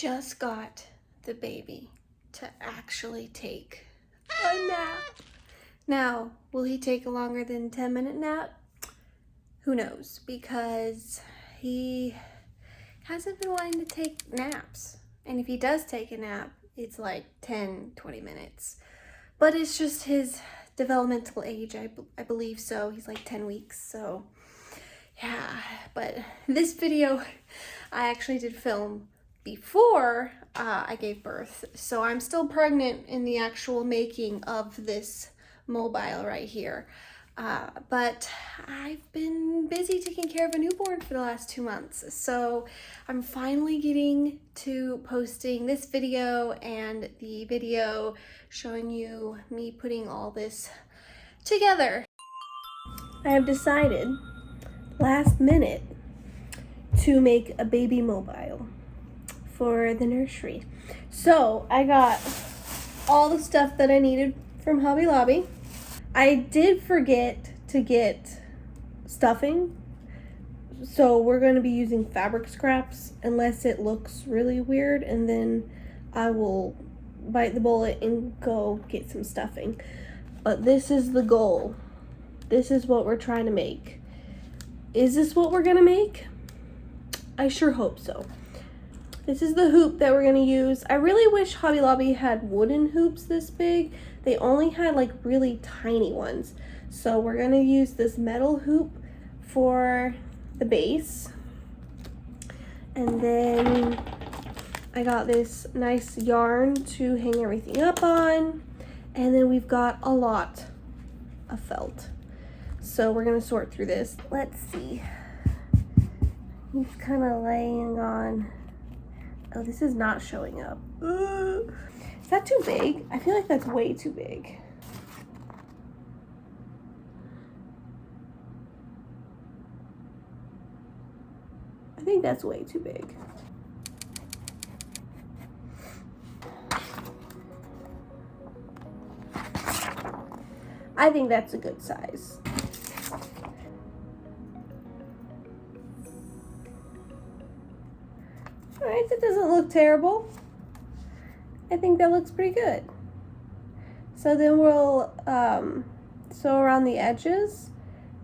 just got the baby to actually take a nap. Now, will he take a longer than 10-minute nap? Who knows, because he hasn't been wanting to take naps. And if he does take a nap, it's like 10-20 minutes. But it's just his developmental age, I believe so. He's like 10 weeks, so yeah. But this video I actually did film before I gave birth, so I'm still pregnant in the actual making of this mobile right here. But I've been busy taking care of a newborn for the last 2 months, so I'm finally getting to posting this video and the video showing you me putting all this together. I have decided last minute to make a baby mobile for the nursery. So I got all the stuff that I needed from Hobby Lobby. I did forget to get stuffing, so we're going to be using fabric scraps unless it looks really weird, and then I will bite the bullet and go get some stuffing. But this is the goal. This is what we're trying to make. Is this what we're going to make? I sure hope so. This is the hoop that we're going to use. I really wish Hobby Lobby had wooden hoops this big. They only had like really tiny ones. So we're going to use this metal hoop for the base. And then I got this nice yarn to hang everything up on. And then we've got a lot of felt. So we're going to sort through this. Let's see. He's kind of laying on. Oh, this is not showing up. Is that too big? I feel like that's way too big. I think that's way too big. I think that's a good size. Alright, that doesn't look terrible. I think that looks pretty good. So then we'll sew around the edges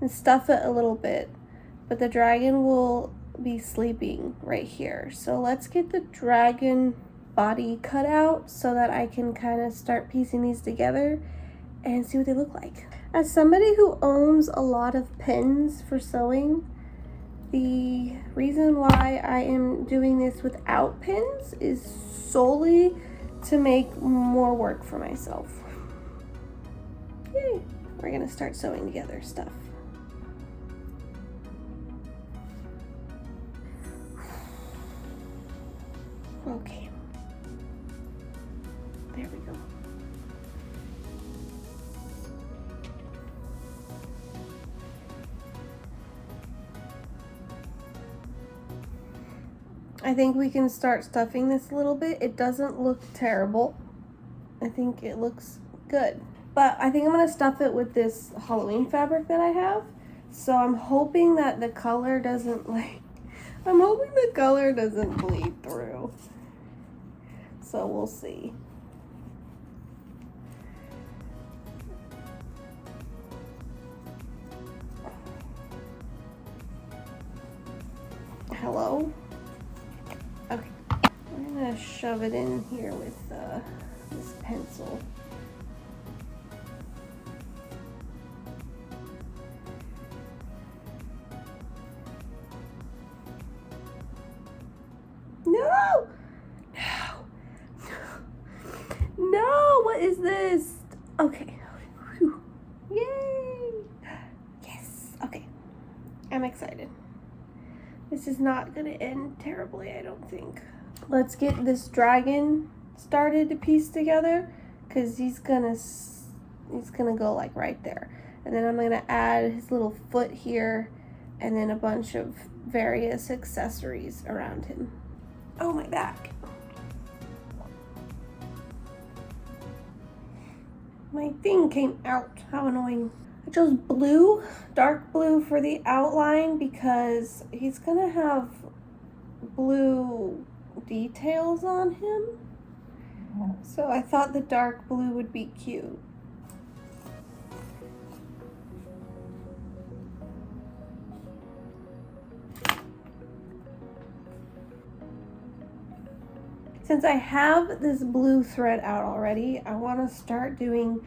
and stuff it a little bit. But the dragon will be sleeping right here. So let's get the dragon body cut out so that I can kind of start piecing these together and see what they look like. As somebody who owns a lot of pins for sewing, the reason why I am doing this without pins is solely to make more work for myself. Yay! We're gonna start sewing together stuff. Okay. There we go. I think we can start stuffing this a little bit. It doesn't look terrible. I think it looks good. But I think I'm going to stuff it with this Halloween fabric that I have. So I'm hoping that the color doesn't bleed through. So we'll see. Hello? Okay, I'm gonna shove it in here with this pencil. No! No! No! What is this? Okay. Whew. Yay! Yes! Okay. I'm excited. This is not gonna end terribly, I don't think. Let's get this dragon started to piece together, because he's gonna go like right there. And then I'm gonna add his little foot here, and then a bunch of various accessories around him. Oh, my back. My thing came out. How annoying. I chose blue, dark blue for the outline because he's gonna have blue details on him. So I thought the dark blue would be cute. Since I have this blue thread out already, I want to start doing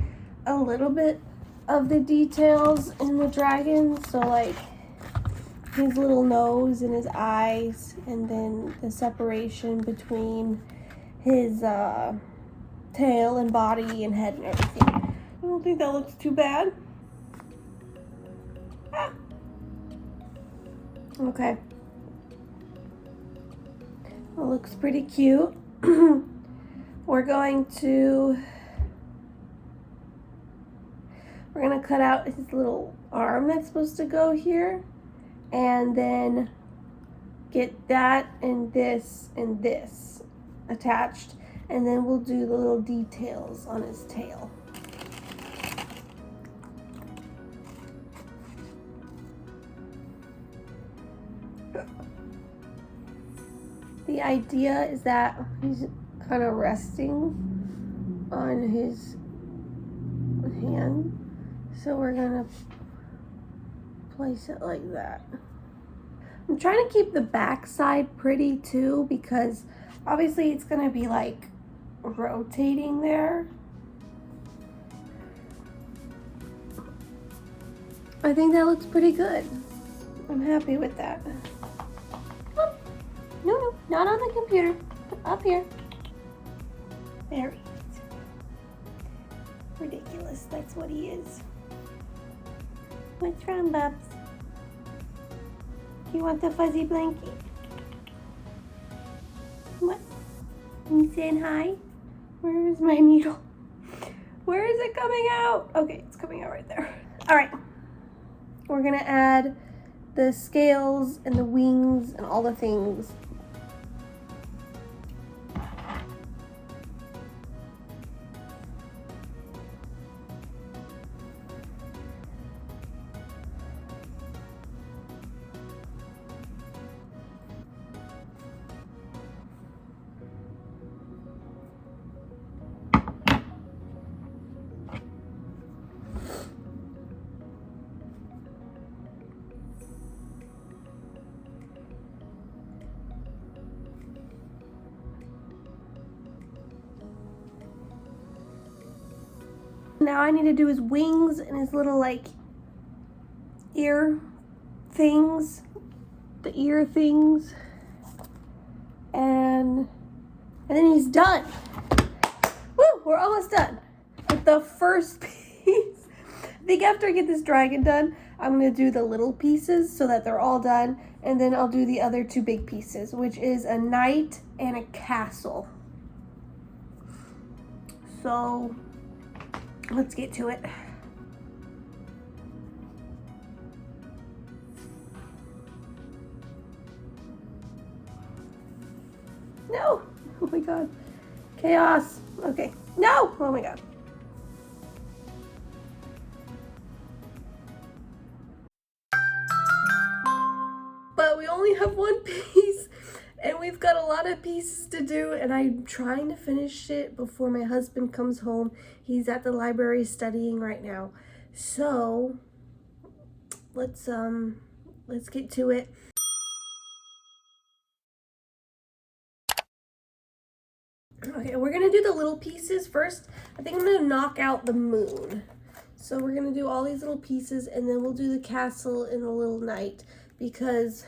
a little bit of the details in the dragon. So like his little nose and his eyes, and then the separation between his tail and body and head and everything. I don't think that looks too bad. Ah. Okay. It looks pretty cute. We're gonna cut out his little arm that's supposed to go here, and then get that and this attached, and then we'll do the little details on his tail. The idea is that he's kind of resting on his hand, so we're gonna place it like that. I'm trying to keep the back side pretty too, because obviously it's gonna be like rotating there. I think that looks pretty good. I'm happy with that. Oh, no, not on the computer. Up here. There he is. Ridiculous, that's what he is. What's wrong, Bubs? You want the fuzzy blanket? What? You saying hi? Where is my needle? Where is it coming out? Okay, it's coming out right there. All right. We're gonna add the scales and the wings and all the things. Now I need to do his wings and his little like ear things, the ear things, and then he's done. Woo, we're almost done with the first piece. I think after I get this dragon done, I'm gonna do the little pieces so that they're all done, and then I'll do the other two big pieces, which is a knight and a castle. So let's get to it. No! Oh my god. Chaos. Okay. No! Oh my god. But we only have one piece, and we've got a lot of pieces to do, and I'm trying to finish it before my husband comes home. He's at the library studying right now. So let's get to it. Okay, we're gonna do the little pieces first. I think I'm gonna knock out the moon. So we're gonna do all these little pieces, and then we'll do the castle and the little knight, because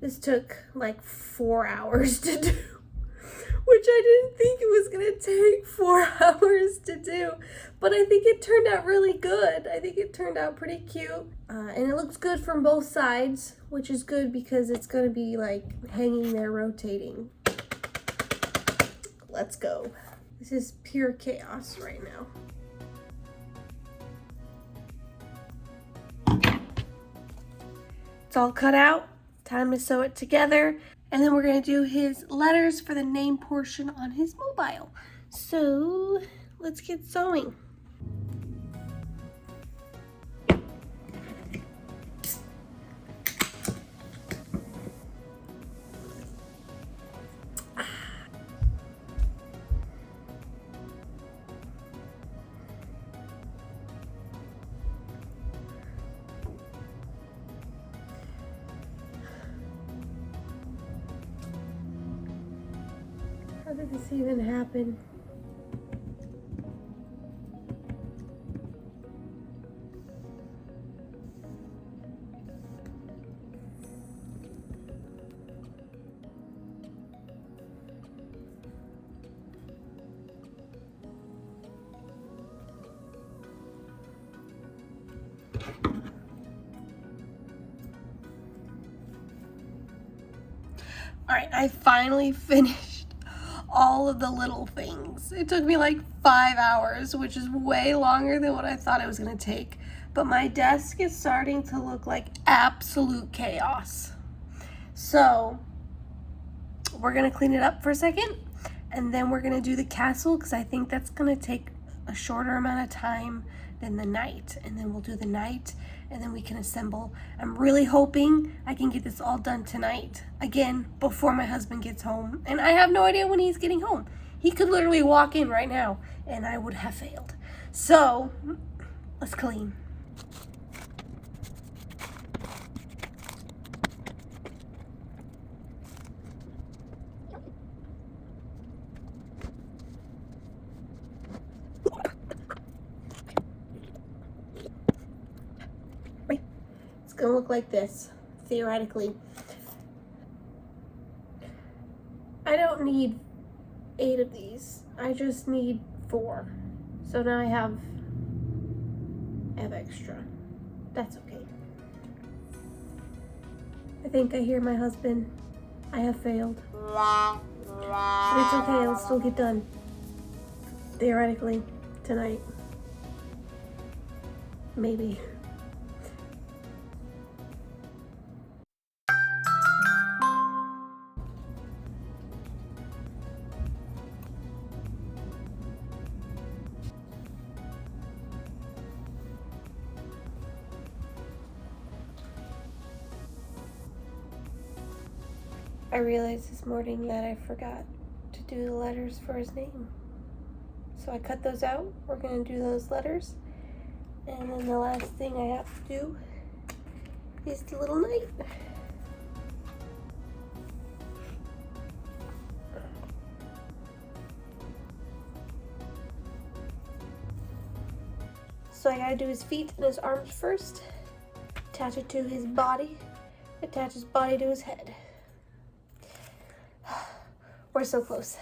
this took like 4 hours to do, which I didn't think it was gonna take 4 hours to do, but I think it turned out really good. I think it turned out pretty cute, and it looks good from both sides, which is good because it's gonna be like hanging there rotating. Let's go. This is pure chaos right now. It's all cut out. Time to sew it together. And then we're gonna do his letters for the name portion on his mobile. So let's get sewing. did this even happen? All right, I finally finished all of the little things. It took me like 5 hours, which is way longer than what I thought it was gonna take. But my desk is starting to look like absolute chaos. So we're gonna clean it up for a second, and then we're gonna do the castle, because I think that's gonna take a shorter amount of time than the night. And then we'll do the night, and then we can assemble. I'm really hoping I can get this all done tonight, again, before my husband gets home. And I have no idea when he's getting home. He could literally walk in right now, and I would have failed. So, let's clean. It's gonna look like this, theoretically. I don't need 8 of these. I just need 4. So now I have extra. That's okay. I think I hear my husband. I have failed. But it's okay, I'll still get done. Theoretically, tonight. Maybe. I realized this morning that I forgot to do the letters for his name. So I cut those out. We're gonna do those letters. And then the last thing I have to do is the little knight. So I gotta do his feet and his arms first. Attach it to his body. Attach his body to his head. We're so close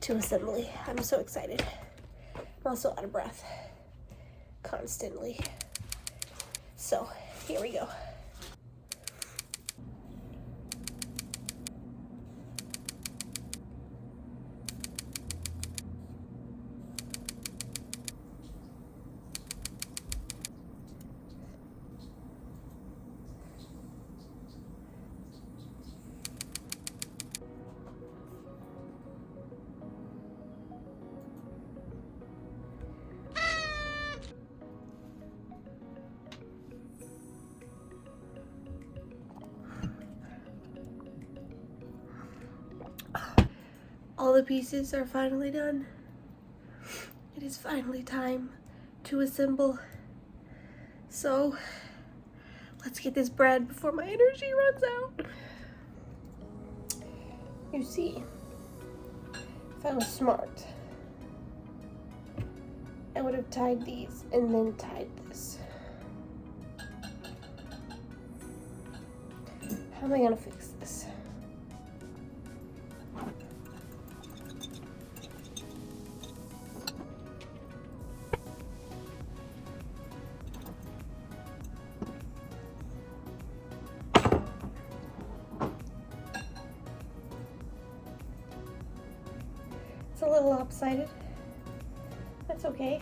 to assembly. I'm so excited. I'm also out of breath constantly. So here we go. All the pieces are finally done. It is finally time to assemble. So let's get this bread before my energy runs out. You see, if I was smart, I would have tied these and then tied this. How am I gonna fix this? It's a little lopsided. That's okay.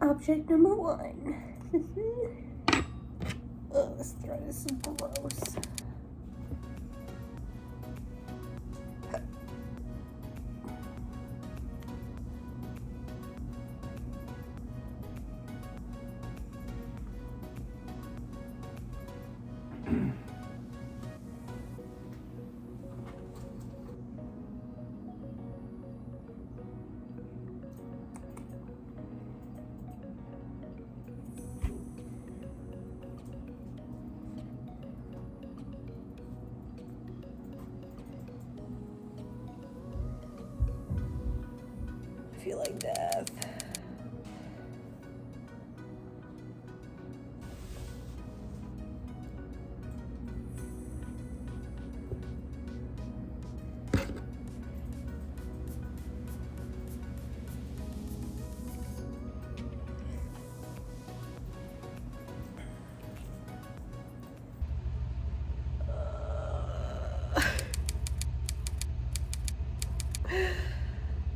Object number 1. Oh, this thread is so gross. feel like death.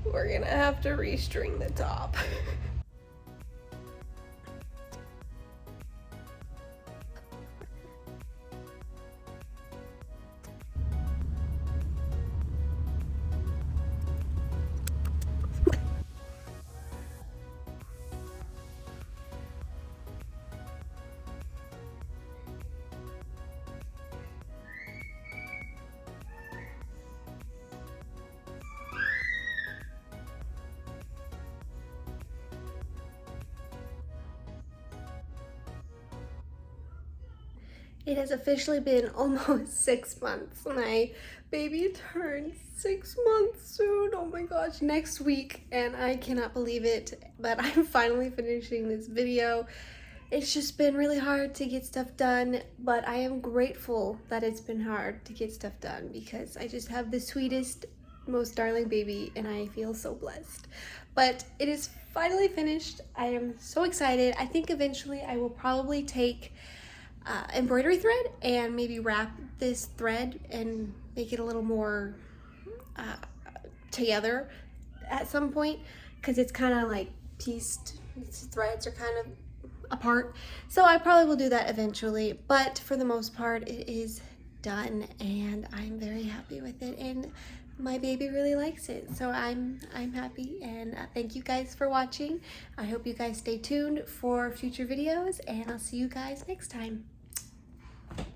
We're gonna have to restring the top. It has officially been almost 6 months. My baby turns 6 months soon. Oh my gosh, next week, and I cannot believe it, but I'm finally finishing this video. It's just been really hard to get stuff done, but I am grateful that it's been hard to get stuff done because I just have the sweetest, most darling baby, and I feel so blessed. But it is finally finished. I am so excited. I think eventually I will probably take embroidery thread and maybe wrap this thread and make it a little more together at some point, because it's kind of like pieced. Its threads are kind of apart, so I probably will do that eventually, but for the most part it is done and I'm very happy with it, and my baby really likes it, so I'm happy. And thank you guys for watching. I hope you guys stay tuned for future videos, and I'll see you guys next time.